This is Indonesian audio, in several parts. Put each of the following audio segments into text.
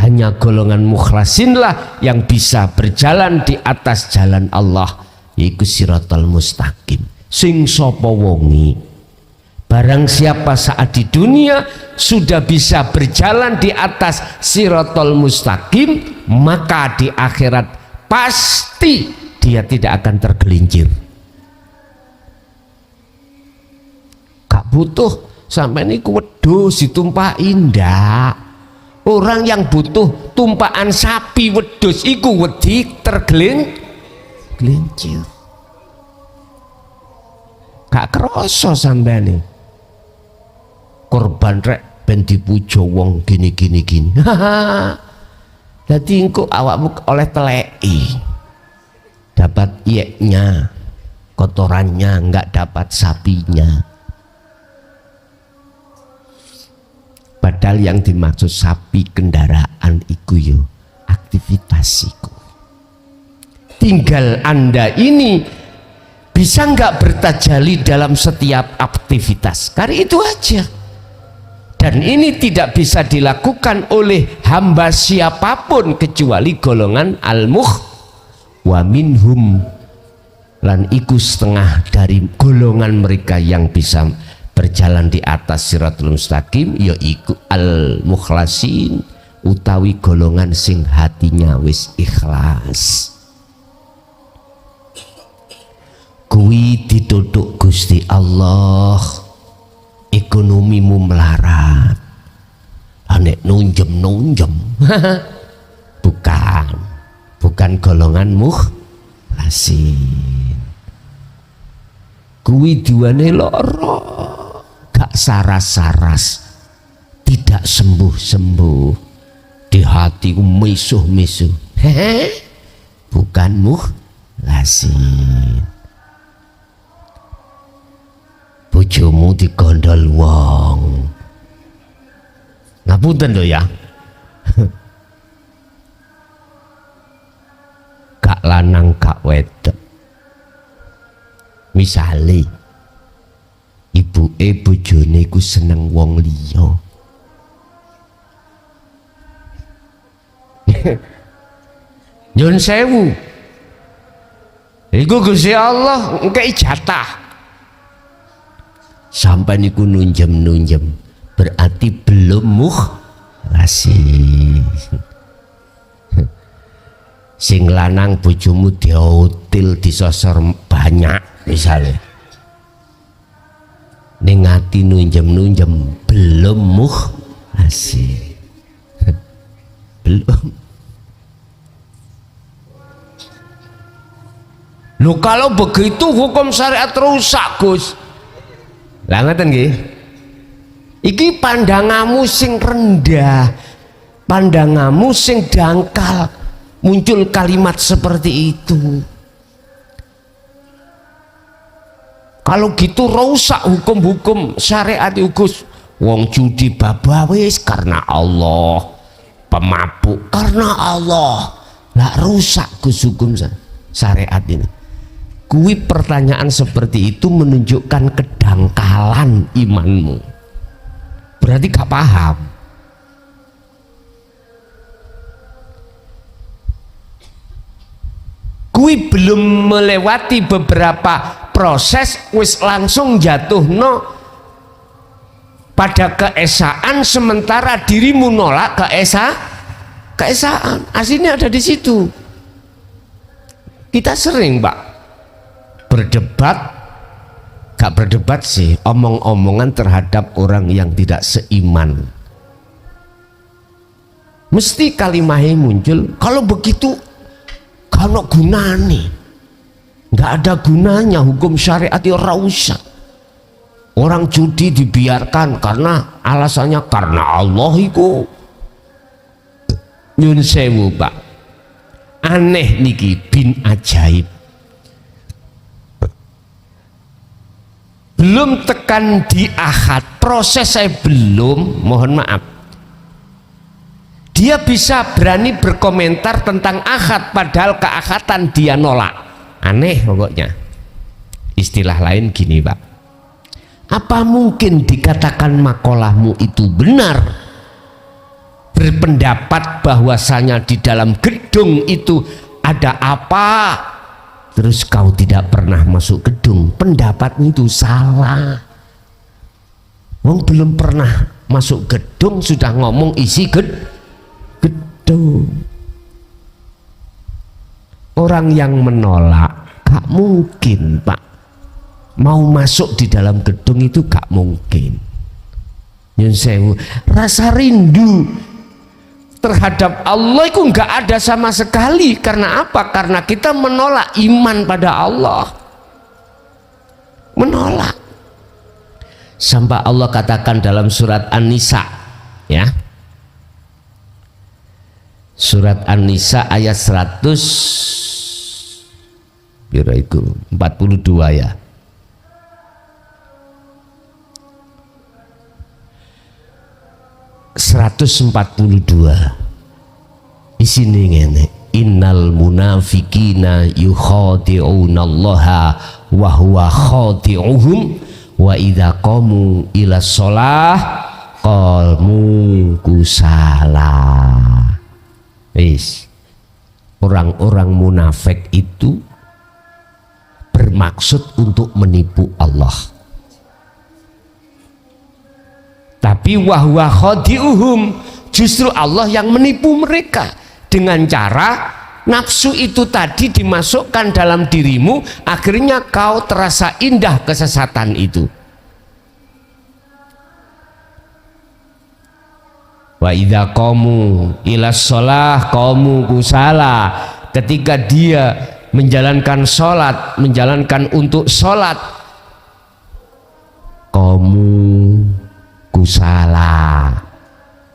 hanya golongan mukhlasinlah yang bisa berjalan di atas jalan Allah, yaitu siratal mustaqim. Sing sapa wongi, barang siapa saat di dunia sudah bisa berjalan di atas siratal mustaqim, maka di akhirat pasti dia tidak akan tergelincir. Gak butuh sampai ini wedhus ditumpahi, ndak. Orang yang butuh tumpahan sapi wedhus iku wedi tergelincir. Gak kroso sampeyan iki. Korban rek ben dipuja wong gini. Dadi engko awakmu oleh teleki. Dapat iyeknya, kotorannya, enggak dapat sapinya. Padahal yang dimaksud sapi kendaraan iku yo aktivitas iku. Tinggal Anda ini bisa nggak bertajali dalam setiap aktivitas, karena itu aja. Dan ini tidak bisa dilakukan oleh hamba siapapun kecuali golongan al-mukh wa minhum, lan iku setengah dari golongan mereka yang bisa berjalan di atas siratul mustaqim, yaiku al-mukhlasin, utawi golongan sing hatinya wis ikhlas. Kuwi ditutuk Gusti Allah, ekonomimu melarat. Anek nunjem bukan golongan mukhlasin. Kuwi diwane lara, gak saras-saras, tidak sembuh-sembuh, di hati misuh-misuh, bukan mukhlasin. Bojomu digondol wong, ngapunten lho ya, gak lanang gak wedok. Misale ibuke bojone ku seneng wong liya, nyun sewu, iku Gusti Allah ngkei jatah. Sampai niku nunjem berarti belum mukhlasin. Sing lanang bojomu diotil disosor banyak misalnya, ning ati nunjem belum mukhlasin. Belum. Loh, kalau begitu hukum syariat rusak, Gus. Lah ngeten nggih. Iki pandangamu sing rendah, pandangamu sing dangkal, muncul kalimat seperti itu. Kalau gitu rusak hukum-hukum syariat Gus. Wong judi babawis karena Allah, pemabuk karena Allah. Lah rusak Gus hukum syariat ini. Kui pertanyaan seperti itu menunjukkan kedangkalan imanmu. Berarti gak paham. Kui belum melewati beberapa proses wis langsung jatuh pada keesaan, sementara dirimu nolak keesaan. Aslinya ada di situ. Kita sering Pak gak berdebat sih, omong-omongan terhadap orang yang tidak seiman. Mesti kalimahnya muncul, kalau begitu kalau gunanya, gak ada gunanya hukum syariat ya rusak. Orang judi dibiarkan karena alasannya karena Allah itu. Nyun sewu Pak, aneh niki bin ajaib. Belum tekan di akad, proses saya belum, mohon maaf. Dia bisa berani berkomentar tentang akad padahal keakatan dia nolak. Aneh pokoknya. Istilah lain gini Pak, apa mungkin dikatakan makolahmu itu benar berpendapat bahwasanya di dalam gedung itu ada apa, terus kau tidak pernah masuk gedung, pendapatmu itu salah. Wong belum pernah masuk gedung sudah ngomong isi gedung. Orang yang menolak gak mungkin Pak mau masuk di dalam gedung, itu gak mungkin. Nyun sewu, rasa rindu terhadap Allah itu gak ada sama sekali. Karena apa? Karena kita menolak iman pada Allah, menolak. Sampai Allah katakan dalam surat An-Nisa, ya, surat An-Nisa ayat 142 ya. Di sini ngene, innal munafiqina yukhadi'unallaha wa huwa khadi'uhum wa idza qamu ila shalah qamu kusala. Orang-orang munafik itu bermaksud untuk menipu Allah, tapi wahwa khadi'uhum, justru Allah yang menipu mereka dengan cara nafsu itu tadi dimasukkan dalam dirimu, akhirnya kau terasa indah kesesatan itu. Wa idza qamu ila shalah qamu kusala, ketika dia menjalankan sholat, menjalankan untuk sholat, qamu kusala,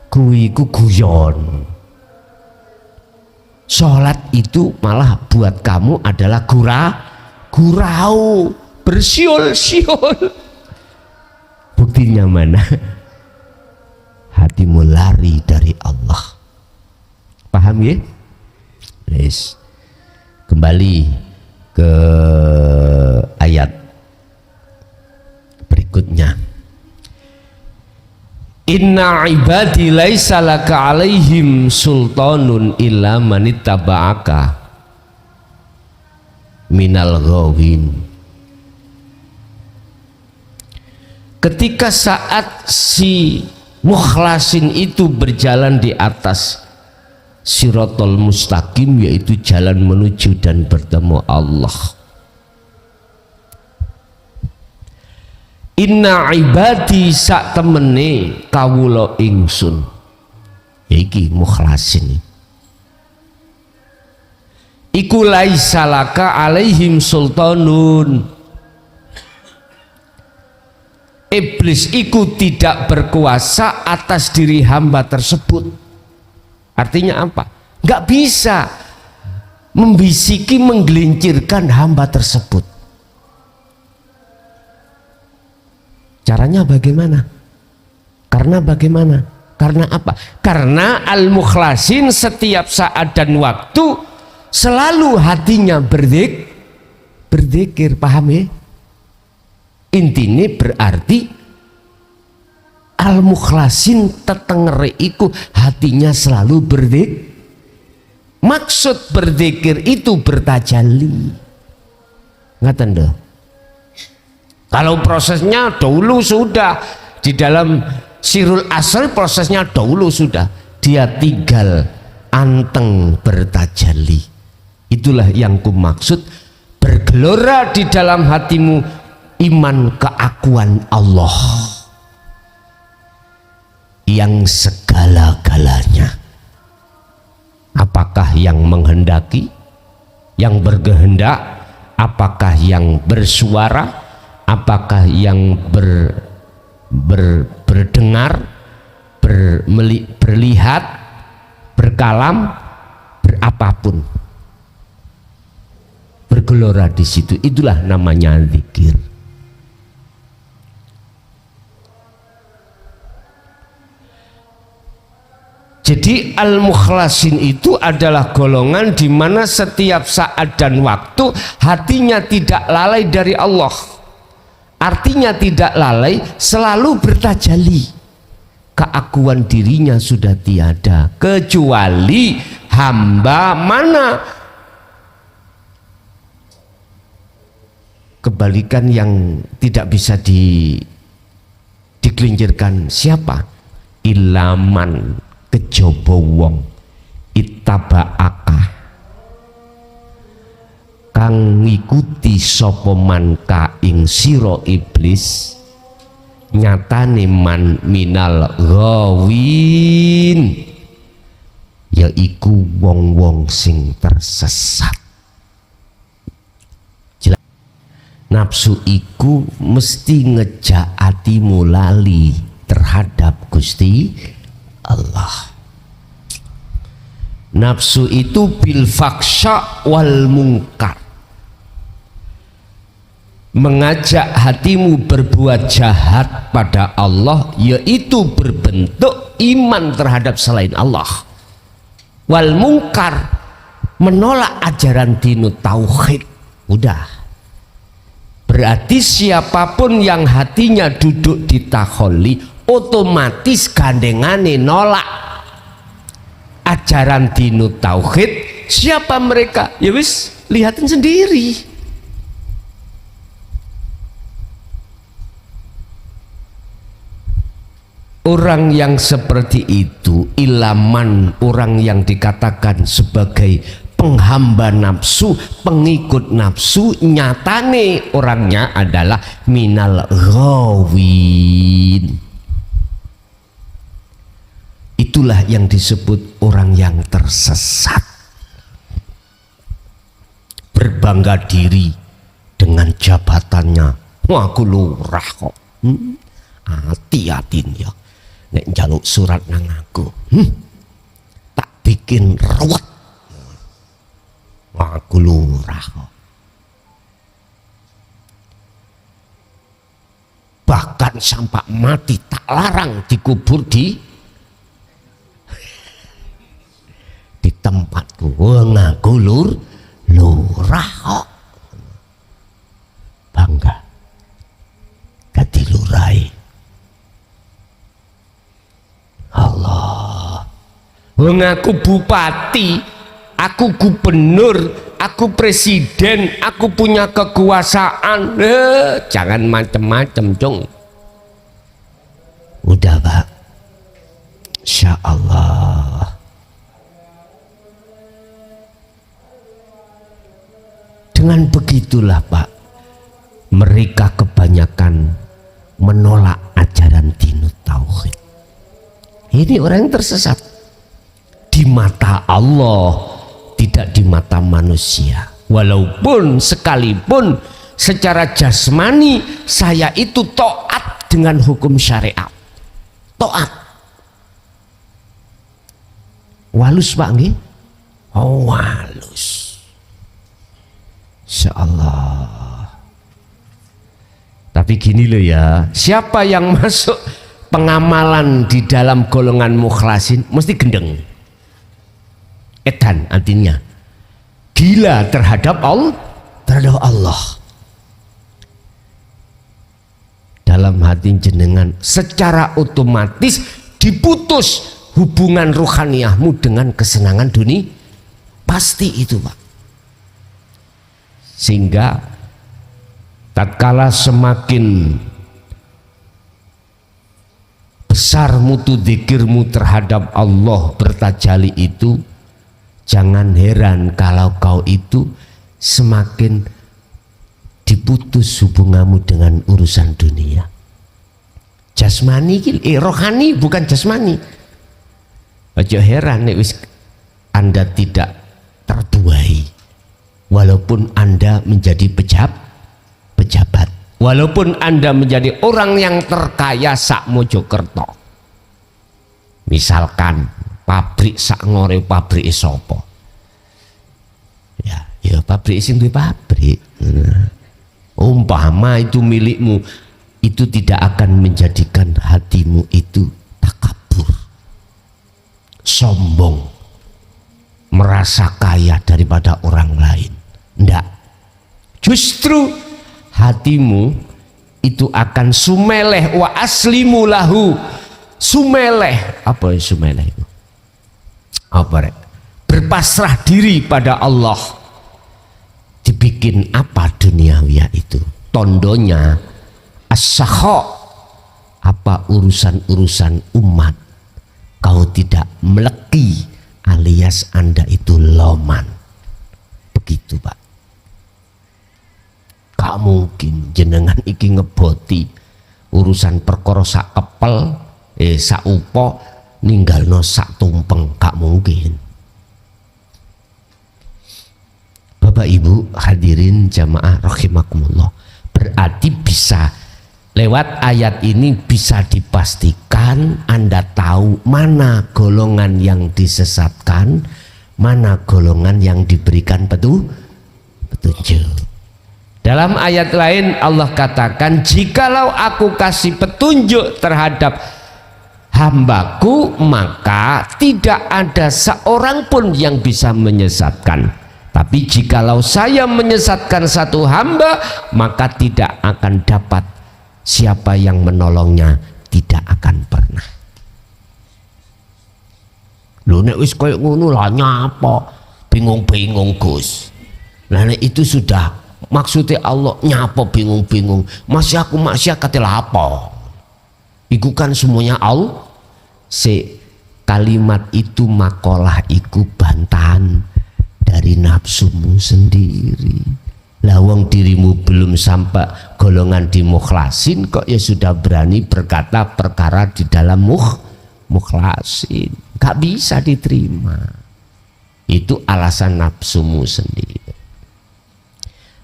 kui ku guyon. Sholat itu malah buat kamu adalah gurau, bersiul-siul. Buktinya mana? Hatimu lari dari Allah. Paham ya? Yes. Kembali ke ayat berikutnya. Inna ibadi laisa laka alaihim sultanun illa manittaba'aka minal ghawin. Ketika saat si mukhlasin itu berjalan di atas siratal mustaqim, yaitu jalan menuju dan bertemu Allah. Inna ibadi sak temene kawula ingsun, iki mukhlasin iku laisa laka alaihim sultanun. Iblis iku tidak berkuasa atas diri hamba tersebut. Artinya apa? Nggak bisa membisiki, menggelincirkan hamba tersebut. Caranya bagaimana? Karena bagaimana? Karena apa? Karena al-mukhlasin setiap saat dan waktu selalu hatinya berzikir. Paham ya? Intinya berarti al-mukhlasin tetengere iku hatinya selalu berzikir. Maksud berzikir itu bertajalli. Ngaten doh. Kalau prosesnya dahulu sudah di dalam sirul asr, prosesnya dahulu sudah, dia tinggal anteng bertajalli. Itulah yang ku maksud bergelora di dalam hatimu iman keakuan Allah yang segala-galanya. Apakah yang menghendaki, yang berkehendak, apakah yang bersuara, apakah yang berdengar, berlihat, berkalam, berapapun, bergelora di situ. Itulah namanya zikir. Jadi al-mukhlasin itu adalah golongan di mana setiap saat dan waktu hatinya tidak lalai dari Allah. Artinya tidak lalai, selalu bertajalli. keakuan dirinya sudah tiada, kecuali hamba mana? Kebalikan yang tidak bisa digelincirkan siapa? Ilaman kejaba wong ittaba'aka kang ngikuti sapa man ka ing sira iblis, nyatane man minal ghawin, yaiku wong-wong sing tersesat. Nafsu iku mesti ngejak atimu lali terhadap Gusti Allah. Nafsu itu bil faksha wal mungkar, mengajak hatimu berbuat jahat pada Allah, yaitu berbentuk iman terhadap selain Allah. Wal mungkar, menolak ajaran dinu tauhid. Udah, berarti siapapun yang hatinya duduk di takholi otomatis gandengane nolak ajaran dinu tauhid. Siapa mereka? Ya wis, lihatin sendiri. Orang yang seperti itu, ilaman, orang yang dikatakan sebagai penghamba nafsu, pengikut nafsu, nyatane orangnya adalah minal ghawin. Itulah yang disebut orang yang tersesat, berbangga diri dengan jabatannya. Wah, aku lurah kok. Hati-hatin ya, nek njaluk surat nang aku, tak bikin ruwet. Aku lurah kok. Bahkan sampai mati tak larang dikubur di tempatku. Ngaku lurah kok. Bangga dadi lurai. Allah. Ngaku bupati, aku gubernur, aku presiden, aku punya kekuasaan. Jangan macem-macem, Cung. Udah, Pak. Insya Allah. Dengan begitulah, Pak, mereka kebanyakan menolak ajaran dinut tauhid. Ini orang yang tersesat di mata Allah, tidak di mata manusia. Walaupun sekalipun secara jasmani saya itu taat dengan hukum syariat, taat. Walus, Pak, nggih? Oh, walus. Insyaallah. Tapi gini loh ya, siapa yang masuk pengamalan di dalam golongan mukhlasin mesti gendeng. Edan artinya gila terhadap Allah. Dalam hati jenengan secara otomatis diputus hubungan ruhaniyahmu dengan kesenangan dunia. Pasti itu, Pak. Sehingga tatkala semakin besar mutu dzikirmu terhadap Allah bertajali itu, jangan heran kalau kau itu semakin diputus hubunganmu dengan urusan dunia. Jasmani, rohani bukan jasmani. Ojo heran nek wis Anda tidak terbuai. Walaupun Anda menjadi pejabat, walaupun Anda menjadi orang yang terkaya sak Mojokerto, misalkan pabrik sak ngore, pabrik sopo ya pabrik sing duwe pabrik, umpama itu milikmu, itu tidak akan menjadikan hatimu itu takabur, sombong, merasa kaya daripada orang lain. Ndak, justru hatimu itu akan sumeleh wa aslimu lahu, sumeleh. Apa yang sumeleh itu? Apa rek? Berpasrah diri pada Allah. Dibikin apa duniawiyah itu? Tondonya as-sakha, apa urusan-urusan umat kau tidak meleki, alias Anda itu loman. Begitu Pak. Gak mungkin jenengan iki ngeboti urusan perkara sak kepel sak upo ninggalno sak tumpeng. Gak mungkin. Bapak Ibu hadirin jamaah rahimakumullah, berarti bisa lewat ayat ini bisa dipastikan Anda tahu mana golongan yang disesatkan, mana golongan yang diberikan petunjuk. Dalam ayat lain Allah katakan, jikalau aku kasih petunjuk terhadap hambaku, maka tidak ada seorang pun yang bisa menyesatkan. Tapi jikalau saya menyesatkan satu hamba, maka tidak akan dapat siapa yang menolongnya, tidak akan pernah. Lho nek wis koyo ngono lah nyapa bingung-bingung Gus. Lah nek itu sudah maksudnya Allah nyapa bingung-bingung. Masih aku maksiat katelah apa? Iku kan semuanya Allah. Kalimat itu makalah iku bantahan dari nafsumu sendiri. Lawang dirimu belum sampai golongan dimukhlasin kok ya sudah berani berkata perkara di dalam mukhlasin. Gak bisa diterima. Itu alasan nafsumu sendiri.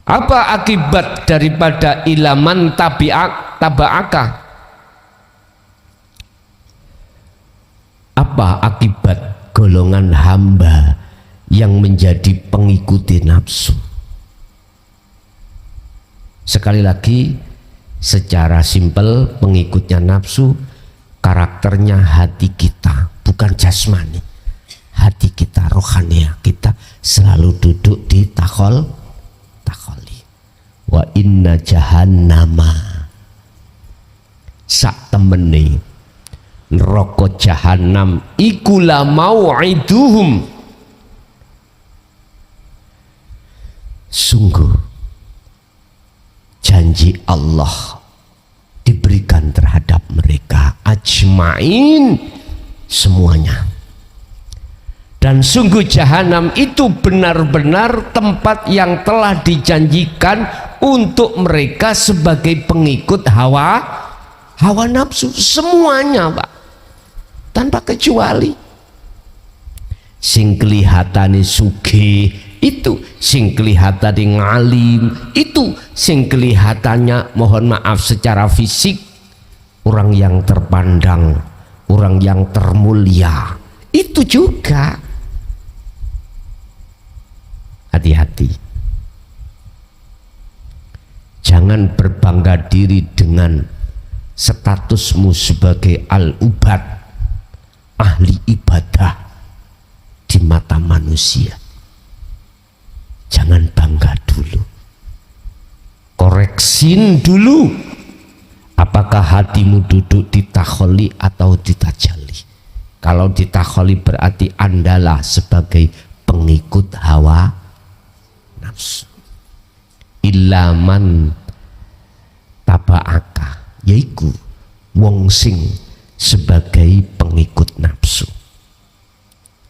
Apa akibat daripada ilaman taba'aka? Apa akibat golongan hamba yang menjadi pengikuti nafsu? Sekali lagi secara simpel, pengikutnya nafsu karakternya hati kita, bukan jasmani. Hati kita, rohania kita selalu duduk di takholi. Wa inna jahannama, sak temene neraka jahanam iku la mau'iduhum, sungguh janji Allah diberikan terhadap mereka ajmain, semuanya. Dan sungguh jahanam itu benar-benar tempat yang telah dijanjikan untuk mereka sebagai pengikut hawa nafsu, semuanya Pak, tanpa kecuali. Sing kelihatane sugih itu, sing kelihatane ngalim itu, sing kelihatannya mohon maaf secara fisik orang yang terpandang, orang yang termulia, itu juga. Hati-hati, jangan berbangga diri dengan statusmu sebagai al-ubad, ahli ibadah di mata manusia. Jangan bangga dulu, koreksin dulu apakah hatimu duduk di takholi atau di tajalli. Kalau di takholi berarti andalah sebagai pengikut hawa nafsu. Ilaman taba'aka, yaiku wong sing sebagai pengikut nafsu.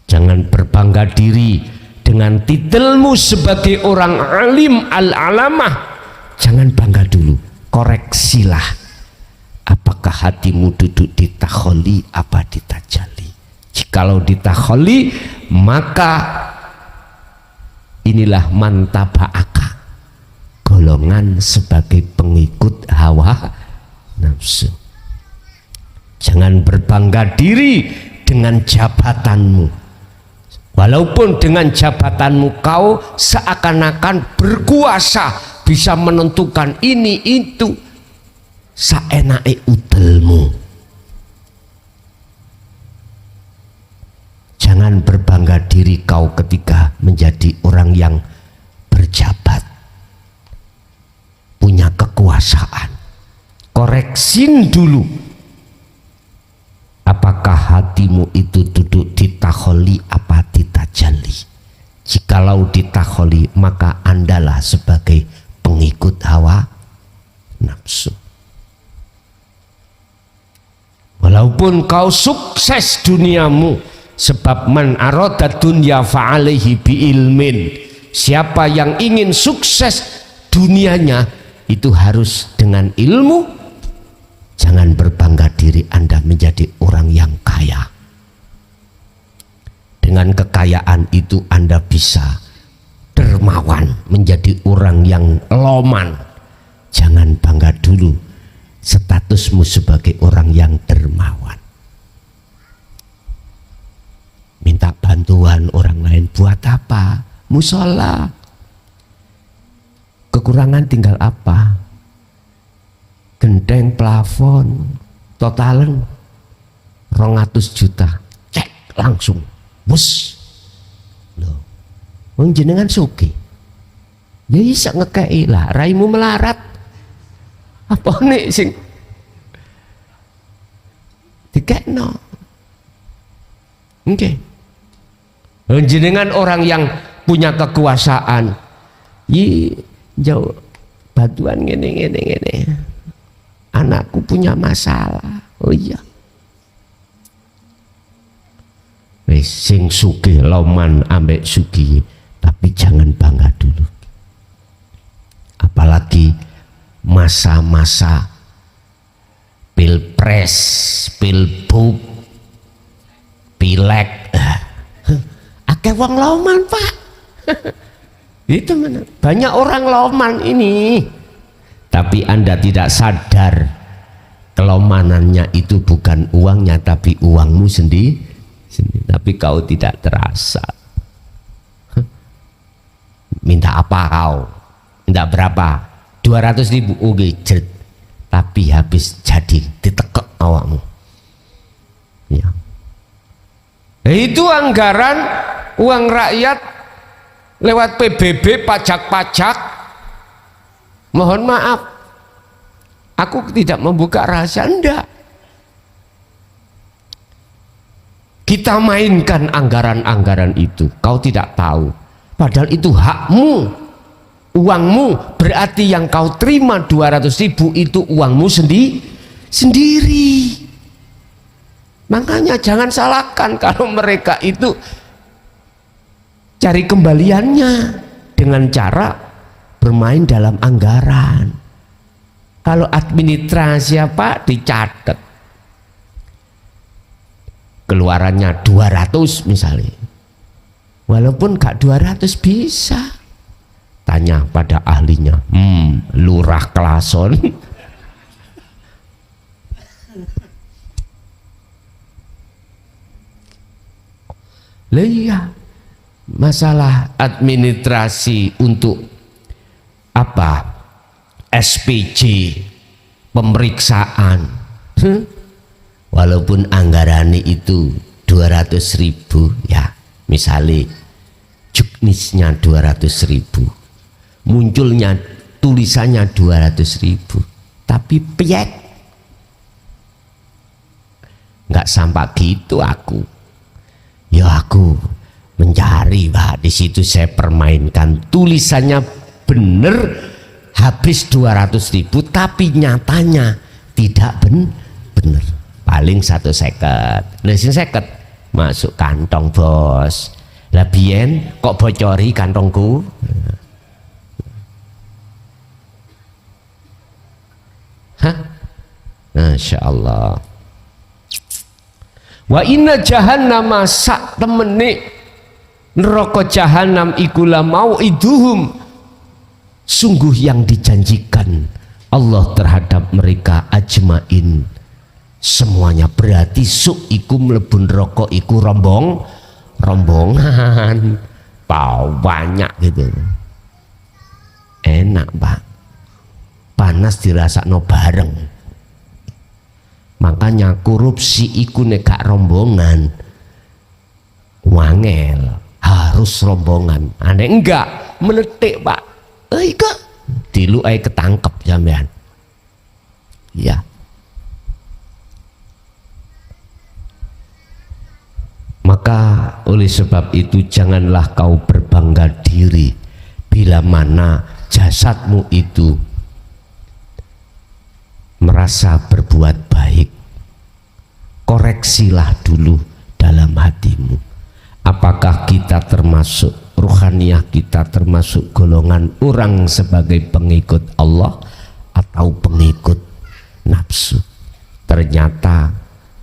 Jangan berbangga diri dengan titelmu sebagai orang alim al-alamah. Jangan bangga dulu, koreksilah apakah hatimu duduk di takholi apa di tajalli. Jikalau di takholi, maka inilah mantaba'aka, golongan sebagai pengikut hawa nafsu. Jangan berbangga diri dengan jabatanmu, walaupun dengan jabatanmu kau seakan-akan berkuasa, bisa menentukan ini itu saenake udelmu. Jangan berbangga diri kau ketika menjadi orang yang berjabat, punya kekuasaan. Koreksin dulu Apakah hatimu itu duduk di takholi apa di tajalli? Jikalau di takholi, maka andalah sebagai pengikut hawa nafsu. Walaupun kau sukses duniamu, sebab man arada dunya fa'alaihi bi ilmin. Siapa yang ingin sukses dunianya itu harus dengan ilmu. Jangan berbangga diri Anda menjadi orang yang kaya. Dengan kekayaan itu Anda bisa dermawan, menjadi orang yang loman. Jangan bangga dulu statusmu sebagai orang yang dermawan. Minta bantuan orang lain buat apa? Musola. Kekurangan tinggal apa? Gendeng plafon totalan 200 juta, cek langsung bus loh, wong jenengan sugih ya bisa ngekei lah, raimu melarat apa nih sing dikekno oke. Jenengan orang yang punya kekuasaan jauh bantuan gini anakku punya masalah, oh iya wis sing sugih loman ambek sugih, tapi jangan bangga dulu. Apalagi masa-masa pilpres, pilbub, pilek, akeh wong loman pak. Itu mana banyak orang loman ini. Tapi Anda tidak sadar kelomanannya itu bukan uangnya, tapi uangmu sendiri. Tapi kau tidak terasa. Minta apa kau? Minta berapa? 200.000 UG. Tapi habis jadi ditekek awakmu. Ya. Itu anggaran uang rakyat lewat PBB, pajak-pajak. Mohon maaf, aku tidak membuka rahasia, enggak. Kita mainkan anggaran-anggaran itu, kau tidak tahu. Padahal itu hakmu, uangmu, berarti yang kau terima 200.000 itu uangmu sendiri. Makanya jangan salahkan kalau mereka itu cari kembaliannya dengan cara bermain dalam anggaran. Kalau administrasi apa dicatat keluarannya 200 misalnya, walaupun gak 200 bisa tanya pada ahlinya, lurah Klason lah iya, masalah administrasi untuk apa SPJ pemeriksaan walaupun anggarannya itu 200.000 ya, misalnya juknisnya 200.000, munculnya tulisannya 200.000, tapi piek nggak sampai gitu. Aku mencari pak, di situ saya permainkan tulisannya bener habis 200.000, tapi nyatanya tidak bener, paling 1 seket, lesin seket masuk kantong bos, labien kok bocori kantongku. Hah? Masya Allah. Wa inna jahannama sak temene neraka jahanam ikulah mau'iduhum, sungguh yang dijanjikan Allah terhadap mereka ajmain semuanya. Berarti suk iku mlebu neraka iku rombongan banyak gitu. Enak pak, panas dirasakno bareng. Makanya korupsi iku nek gak rombongan wangel, harus rombongan. Aneh enggak meletik pak, kak dilu ae ketangkep sampean ya. Maka oleh sebab itu janganlah kau berbangga diri bila mana jasadmu itu merasa berbuat baik. Koreksilah dulu dalam hatimu, apakah kita termasuk ruhaniyah, kita termasuk golongan orang sebagai pengikut Allah atau pengikut nafsu. Ternyata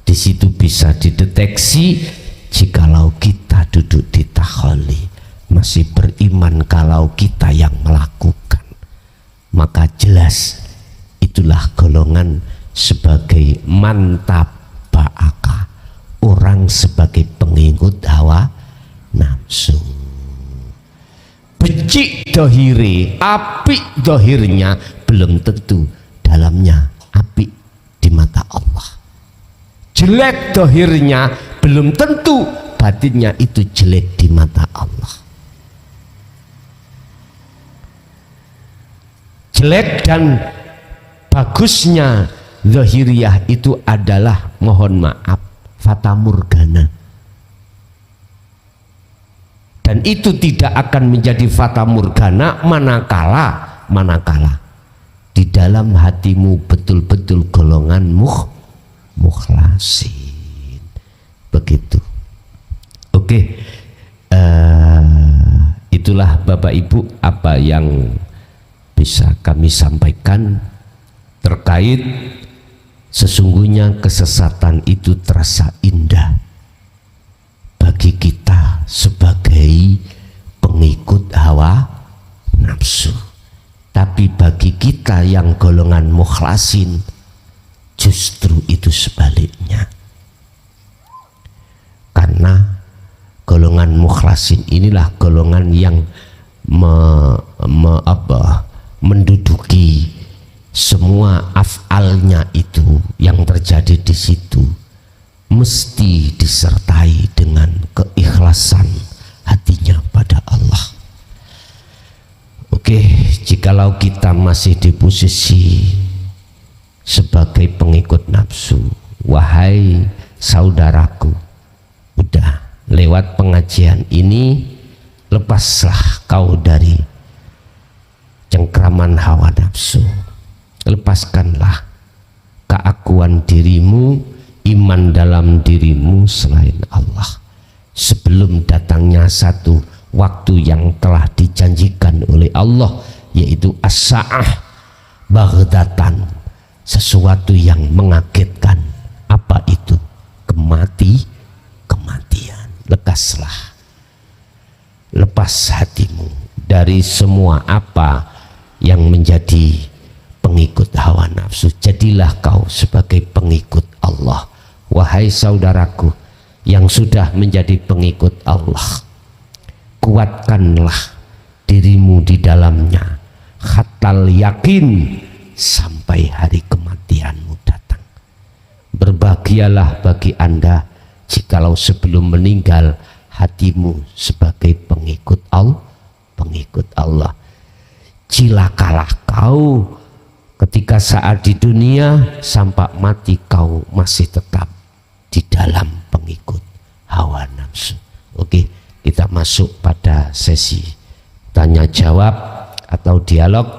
di situ bisa dideteksi jikalau kita duduk di takholi masih beriman kalau kita yang melakukan, maka jelas itulah golongan sebagai mantap ba'aka, orang sebagai pengikut hawa nafsu. Becik dohire, apik dohirnya, belum tentu dalamnya apik di mata Allah. Jelek dohirnya, belum tentu batinnya itu jelek di mata Allah. Jelek dan bagusnya zahiriyah itu adalah, mohon maaf, fata morgana. Dan itu tidak akan menjadi fata morgana manakala di dalam hatimu betul-betul golongan mukhlasin. Begitu. Oke. Itulah Bapak Ibu apa yang bisa kami sampaikan terkait sesungguhnya kesesatan itu terasa indah bagi kita sebagai pengikut hawa nafsu, tapi bagi kita yang golongan mukhlasin justru itu sebaliknya. Karena golongan mukhlasin inilah golongan yang menduduki semua af'alnya itu yang terjadi di situ mesti disertai dengan keikhlasan hatinya pada Allah. Oke, jikalau kita masih di posisi sebagai pengikut nafsu, wahai saudaraku, udah lewat pengajian ini, lepaslah kau dari cengkraman hawa nafsu. Lepaskanlah keakuan dirimu, iman dalam dirimu selain Allah, sebelum datangnya satu waktu yang telah dijanjikan oleh Allah, yaitu as-sa'ah baghdatan, sesuatu yang mengagetkan. Apa itu? Kematian. Lekaslah, lepas hatimu dari semua apa yang menjadi pengikut hawa nafsu. Jadilah kau sebagai pengikut Allah. Wahai saudaraku yang sudah menjadi pengikut Allah, kuatkanlah dirimu di dalamnya hatal yakin sampai hari kematianmu datang. Berbahagialah bagi Anda jikalau sebelum meninggal hatimu sebagai pengikut Allah. Cilakalah kau ketika saat di dunia sampai mati kau masih tetap di dalam pengikut hawa nafsu. Oke, kita masuk pada sesi tanya jawab atau dialog,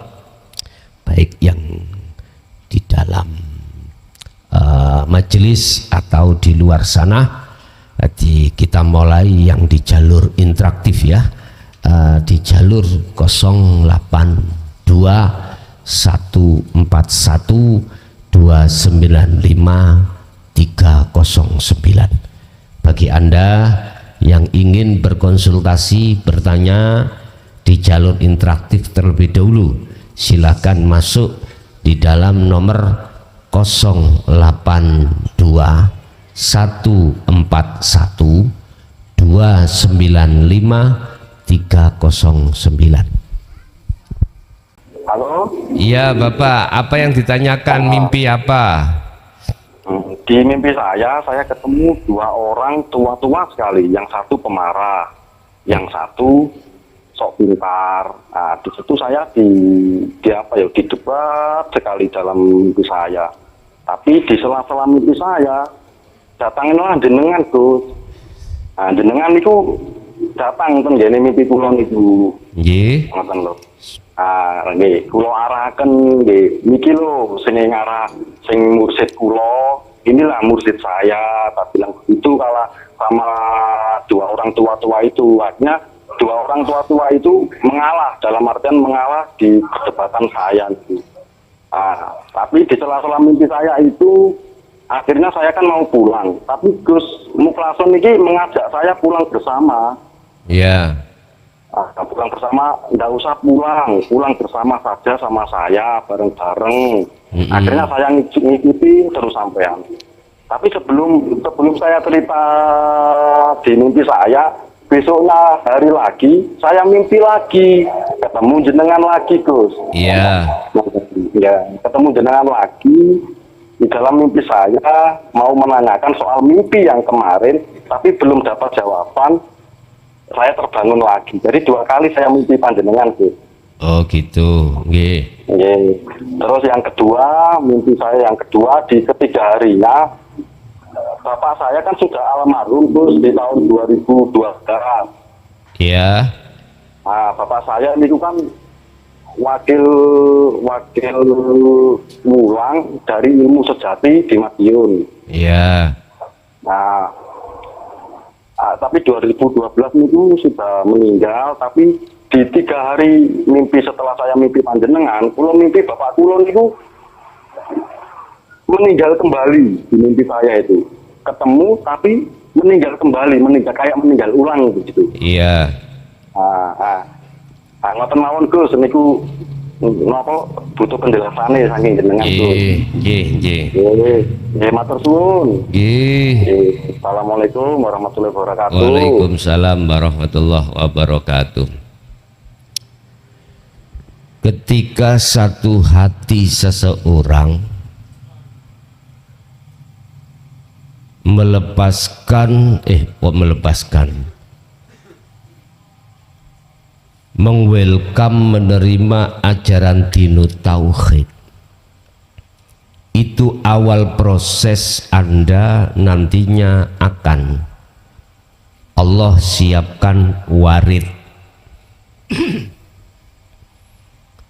baik yang di dalam majelis atau di luar sana. Jadi kita mulai yang di jalur interaktif ya, di jalur 082 141 295 309. Bagi Anda yang ingin berkonsultasi, bertanya di jalur interaktif terlebih dahulu, silakan masuk di dalam nomor 082 141 295 309. Halo? Iya Bapak, apa yang ditanyakan, mimpi apa? Di mimpi saya ketemu dua orang tua-tua sekali. Yang satu pemarah, yang satu sok pintar. Nah, di situ saya didebat sekali dalam mimpi saya. Tapi di sela-sela mimpi saya, datanginlah jenengan Gus. Nah, jenengan niku datang ten ngene mimpi kula niku. Nggih. Ngoten lho. Nggih, kula arahaken nggih niki lho sing ngarah sing mursid kula, inilah mursid saya. Tak bilang itu kalau sama dua orang tua-tua itu, artinya dua orang tua-tua itu mengalah, dalam artian mengalah di perdebatan saya itu. Tapi di sela-sela mimpi saya itu akhirnya saya kan mau pulang, tapi Gus Mukhlason ini mengajak saya pulang bersama. Iya. Pulang bersama, nggak usah pulang bersama saja sama saya bareng-bareng. Akhirnya saya ngikuti terus sampean. Tapi sebelum saya cerita di mimpi saya, besoknya hari lagi saya mimpi lagi, ketemu jenengan lagi Gus. Iya. Ya, ketemu jenengan lagi. Di dalam mimpi saya mau menanyakan soal mimpi yang kemarin, tapi belum dapat jawaban. Saya terbangun lagi. Jadi 2 kali saya mimpi panjenengan, Gus. Oh gitu, nggih. Nggih. Terus yang kedua, mimpi saya yang kedua di ketiga harinya, bapak saya kan sudah almarhum Gus di tahun 2012. Iya. Bapak saya itu kan wakil wulang dari ilmu sejati di Madiun. Iya. Tapi 2012 itu sudah meninggal, tapi di 3 hari mimpi setelah saya mimpi panjenengan, kula mimpi bapak kula itu meninggal kembali di mimpi saya itu. Ketemu tapi meninggal kembali, kayak meninggal ulang gitu. Iya. Ngoten mawon Gus niku napa butuh penjelasane saking jenengan Gus. Nggih, matur suwun. Nggih. Assalamualaikum warahmatullahi wabarakatuh. Waalaikumsalam warahmatullahi wabarakatuh. Ketika satu hati seseorang menerima ajaran dinut tauhid, itu awal proses Anda nantinya akan Allah siapkan warid.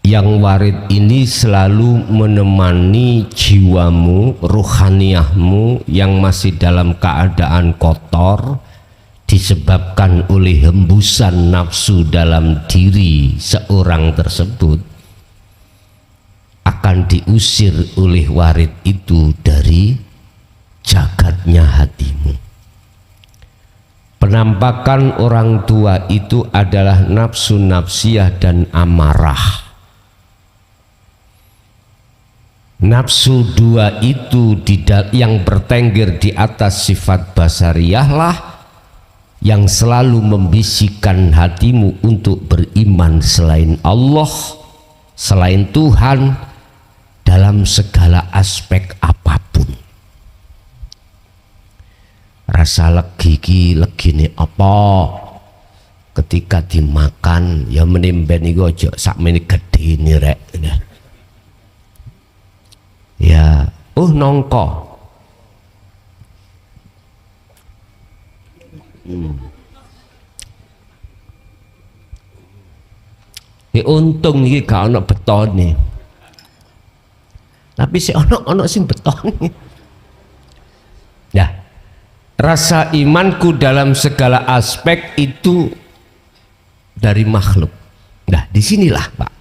Yang warid ini selalu menemani jiwamu, ruhaniyahmu yang masih dalam keadaan kotor disebabkan oleh hembusan nafsu dalam diri seorang tersebut, akan diusir oleh warid itu dari jagatnya hatimu. Penampakan orang tua itu adalah nafsu nafsiyah dan amarah. Nafsu dua itu yang bertengger di atas sifat basariyah lah yang selalu membisikkan hatimu untuk beriman selain Allah, selain Tuhan, dalam segala aspek apapun. Rasa legine apa ketika dimakan ya menimben iku aja sakmene gedene rek. Ya, nongko. Untung iki gak ana betone. Tapi sik ana sing betone. Nah, rasa imanku dalam segala aspek itu dari makhluk. Nah, disinilah Pak,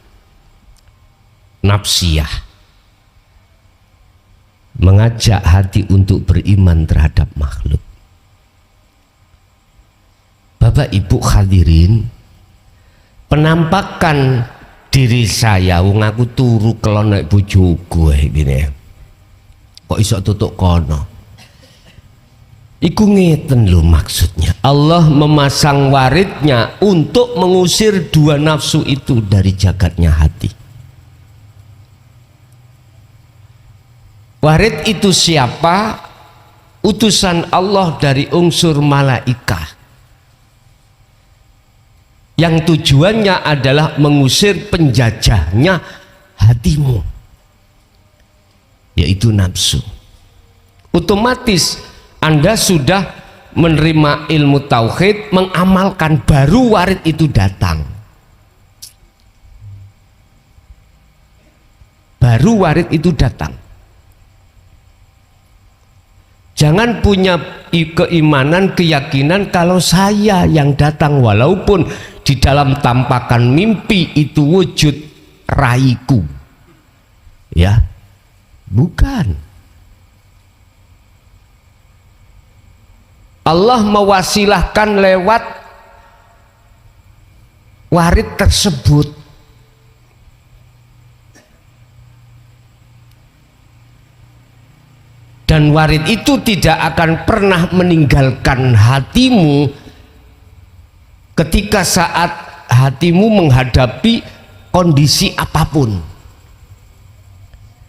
nafsiyah mengajak hati untuk beriman terhadap makhluk. Bapak Ibu hadirin, penampakan diri saya, wong aku turu kelon nek bojoku gini. Kok iso tutuk kono? Iku ngeten lho maksudnya. Allah memasang waridnya untuk mengusir dua nafsu itu dari jagatnya hati. Warid itu siapa? Utusan Allah dari unsur malaikah, yang tujuannya adalah mengusir penjajahnya hatimu, yaitu nafsu. Otomatis Anda sudah menerima ilmu tauhid, mengamalkan, baru warid itu datang. Baru warid itu datang. Jangan punya keimanan, keyakinan kalau saya yang datang, walaupun di dalam tampakan mimpi itu wujud raiku. Ya, bukan. Allah mewasilahkan lewat warid tersebut. Dan warid itu tidak akan pernah meninggalkan hatimu ketika saat hatimu menghadapi kondisi apapun.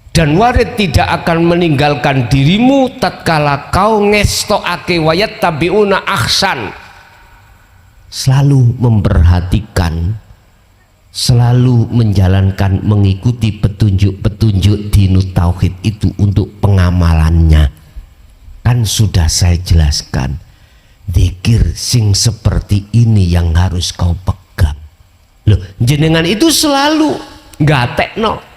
Dan warid tidak akan meninggalkan dirimu tatkala kau ngestokake wayat tabiuna ahsan, selalu memperhatikan, selalu menjalankan, mengikuti petunjuk-petunjuk dinut tauhid itu untuk pengamalannya. Kan sudah saya jelaskan, zikir sing seperti ini yang harus kau pegang. Loh, jenengan itu selalu gatekno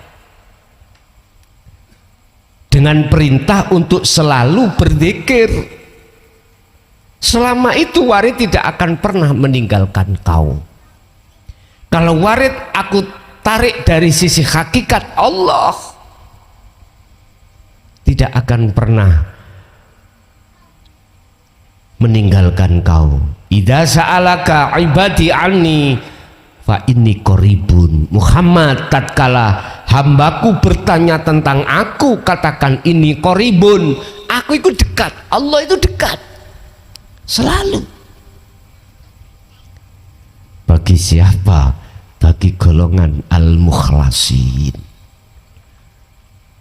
dengan perintah untuk selalu berzikir. Selama itu warid tidak akan pernah meninggalkan kau. Kalau warid aku tarik dari sisi hakikat Allah, tidak akan pernah meninggalkan kau. Idza sa'alaka ibadi anni fa inni qaribun. Muhammad, tatkala hambaku bertanya tentang aku, katakan ini qaribun. Aku itu dekat, Allah itu dekat. Selalu. Bagi siapa? Bagi golongan al-mukhlasin,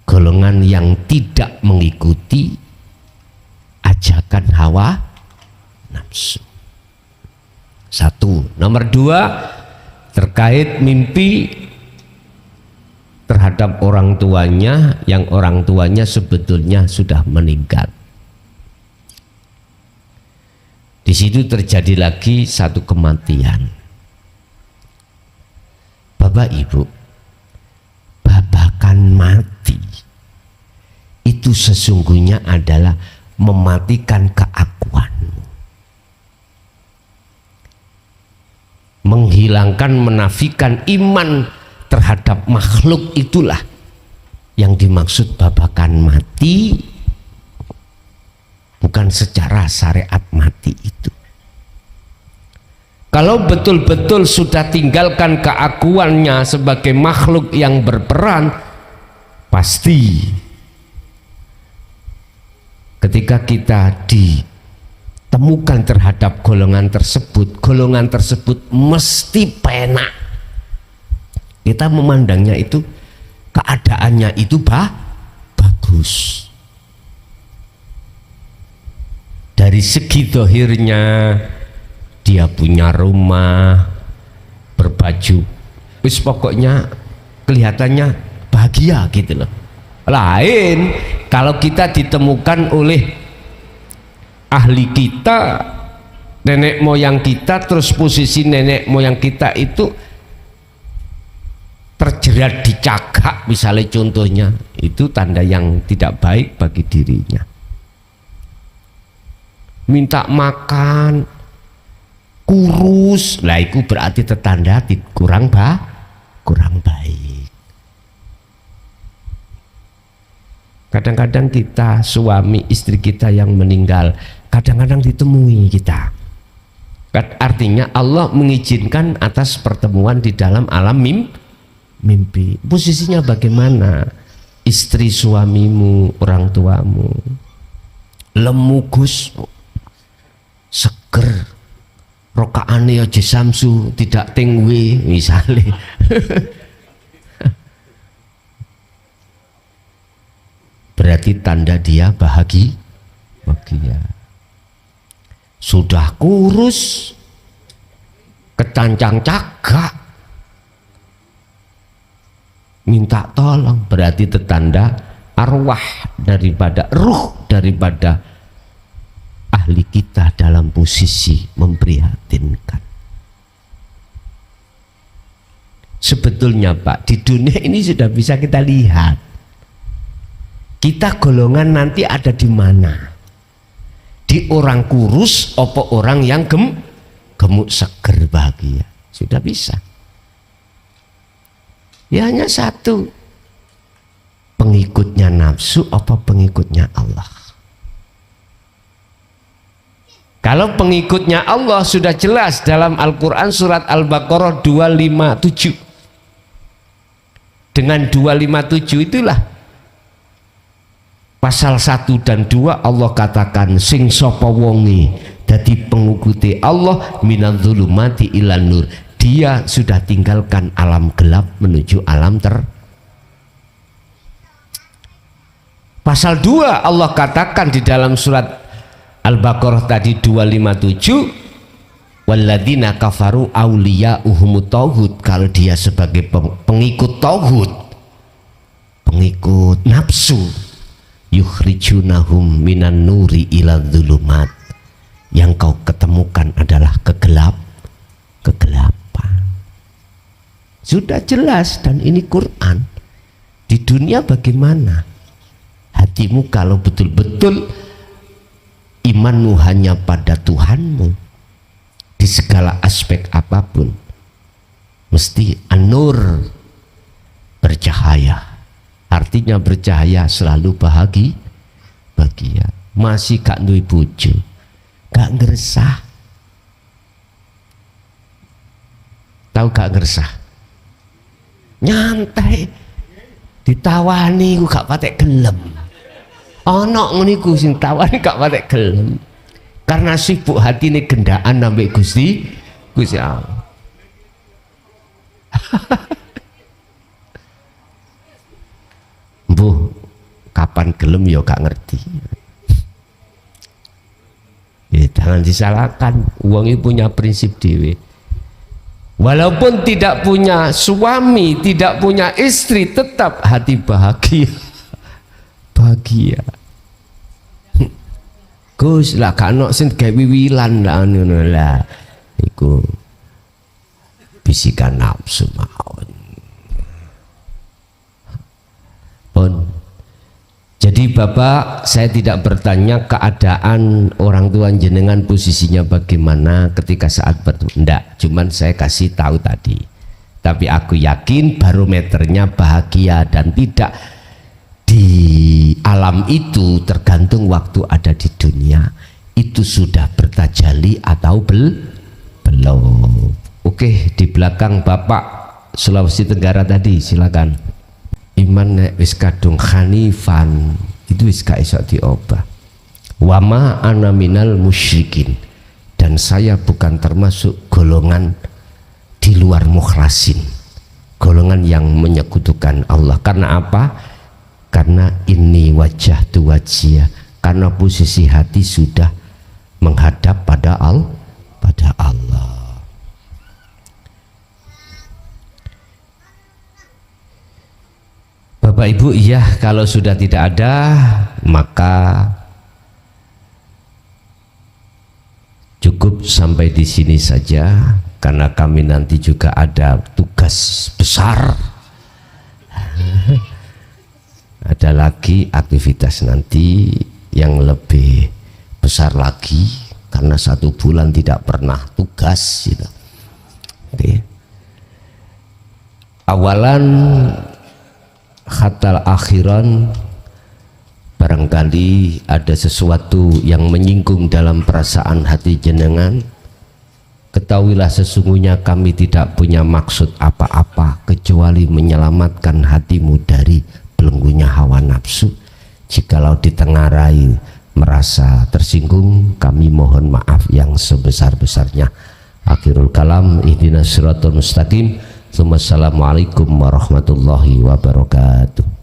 golongan yang tidak mengikuti ajakan hawa nafsu. Satu. Nomor dua, terkait mimpi terhadap orang tuanya yang orang tuanya sebetulnya sudah meninggal. Di situ terjadi lagi satu kematian. Bapak Ibu, babakan mati itu sesungguhnya adalah mematikan keakuanmu, menghilangkan, menafikan iman terhadap makhluk. Itulah yang dimaksud babakan mati, bukan secara syariat mati itu. Kalau betul-betul sudah tinggalkan keakuannya sebagai makhluk yang berperan, pasti ketika kita ditemukan terhadap golongan tersebut mesti penak. Kita memandangnya itu, keadaannya itu bagus. Dari segi dohirnya, dia punya rumah, berbaju, wis pokoknya kelihatannya bahagia gitu loh. Lain kalau kita ditemukan oleh ahli kita, nenek moyang kita, terus posisi nenek moyang kita itu terjerat di cagak misalnya, contohnya, itu tanda yang tidak baik bagi dirinya. Minta makan kurus, lah itu berarti tetanda kurang baik. Kadang-kadang kita, suami istri kita yang meninggal, kadang-kadang ditemui kita. Artinya Allah mengizinkan atas pertemuan di dalam alam mimpi. Posisinya bagaimana? Istri suamimu, orang tuamu lemugus, seger, rokaane aja samsu, tidak tengwe misalnya. Berarti tanda dia bahagia. Sudah kurus, kecancang cagak, minta tolong, berarti tetanda arwah daripada ruh daripada ahli kita dalam posisi memprihatinkan. Sebetulnya Pak, di dunia ini sudah bisa kita lihat kita golongan nanti ada di mana, di orang kurus apa orang yang gemuk seger bahagia, sudah bisa. Ya hanya satu, pengikutnya nafsu apa pengikutnya Allah. Kalau pengikutnya Allah sudah jelas dalam Al-Quran surat Al-Baqarah 257. Dengan 257 itulah pasal 1 dan 2 Allah katakan sing sapa wonge dadi pengikuti Allah minadz-dzulumati ilan nur, dia sudah tinggalkan alam gelap menuju alam Pasal 2 Allah katakan di dalam surat Al-Baqarah tadi 257, walladzina kafaru auliya'uhumut tauhid, kalau dia sebagai pengikut tauhid, pengikut nafsu, yukhrijunahum minan nuri ila dzulumat, yang kau ketemukan adalah kegelapan. Sudah jelas, dan ini Quran. Di dunia bagaimana hatimu kalau betul-betul imanmu hanya pada Tuhanmu, di segala aspek apapun mesti an-nur, bercahaya. Artinya bercahaya selalu bahagia. Masih gak duwe bojo, gak ngeresah. Tahu gak ngeresah? Nyantai, ditawani ku gak patek gelem. Ana ngene iku sing tawani gak patek gelem. Karena sibuk hati ini gendaan sampai Gusti Allah. Mbuh kapan gelem ya gak ngerti. Ya, jangan disalahkan, uang itu punya prinsip dewe. Walaupun tidak punya suami, tidak punya istri, tetap hati bahagia. Gus lah kan sing gawe wiwilan lah ngono lah, iku bisikan nafsu mawon. Pun jadi Bapak, saya tidak bertanya keadaan orang tua jenengan posisinya bagaimana ketika saat ndak, cuman saya kasih tahu tadi. Tapi aku yakin barometernya bahagia dan tidak di alam itu tergantung waktu ada di dunia itu sudah bertajali atau belum. Oke, di belakang Bapak Sulawesi Tenggara tadi silakan. Iman nek wis kadung khanifan itu wis gak iso diobah. Wama ana minal musyrikin, dan saya bukan termasuk golongan di luar mukhlasin, golongan yang menyekutukan Allah. Karena apa? Karena ini wajah tu wajah, karena posisi hati sudah menghadap pada Allah. Bapak Ibu, iya, kalau sudah tidak ada maka cukup sampai di sini saja, karena kami nanti juga ada tugas besar. Ada lagi aktivitas nanti yang lebih besar lagi, karena 1 bulan tidak pernah tugas gitu. Oke. Awalan khatal akhiran, barangkali ada sesuatu yang menyinggung dalam perasaan hati jenengan, ketahuilah sesungguhnya kami tidak punya maksud apa-apa kecuali menyelamatkan hatimu dari belenggunya hawa nafsu. Jikalau ditengarai merasa tersinggung, kami mohon maaf yang sebesar-besarnya. Akhirul kalam, ihdinas siratal mustaqim. Assalamualaikum warahmatullahi wabarakatuh.